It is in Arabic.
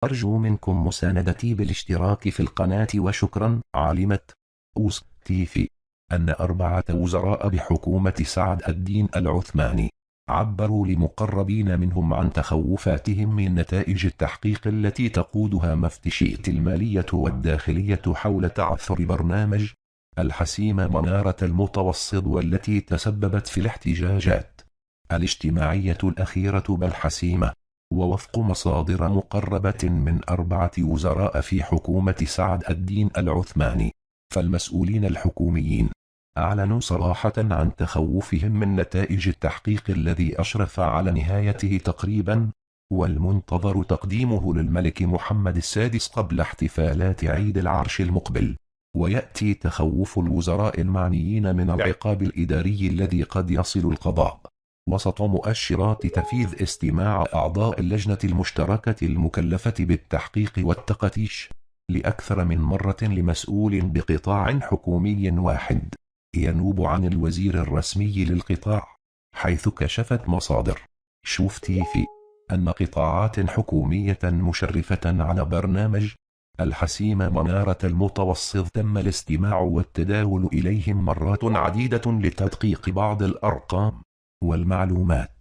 أرجو منكم مساندتي بالاشتراك في القناة وشكرا. علمت تيفي أن 4 وزراء بحكومة سعد الدين العثماني عبروا لمقربين منهم عن تخوفاتهم من نتائج التحقيق التي تقودها مفتشية المالية والداخلية حول تعثر برنامج الحسيمة منارة المتوسط، والتي تسببت في الاحتجاجات الاجتماعية الأخيرة بالحسيمة. ووفق مصادر مقربة من 4 وزراء في حكومة سعد الدين العثماني، فالمسؤولين الحكوميين أعلنوا صراحة عن تخوفهم من نتائج التحقيق الذي أشرف على نهايته تقريبا، والمنتظر تقديمه للملك محمد السادس قبل احتفالات عيد العرش المقبل. ويأتي تخوف الوزراء المعنيين من العقاب الإداري الذي قد يصل القضاء وسط مؤشرات تنفيذ استماع أعضاء اللجنة المشتركة المكلفة بالتحقيق والتفتيش لأكثر من مرة لمسؤول بقطاع حكومي واحد ينوب عن الوزير الرسمي للقطاع، حيث كشفت مصادر شوف تيفي أن قطاعات حكومية مشرفة على برنامج الحسيمة منارة المتوسط تم الاستماع والتداول إليهم مرات عديدة لتدقيق بعض الأرقام والمعلومات.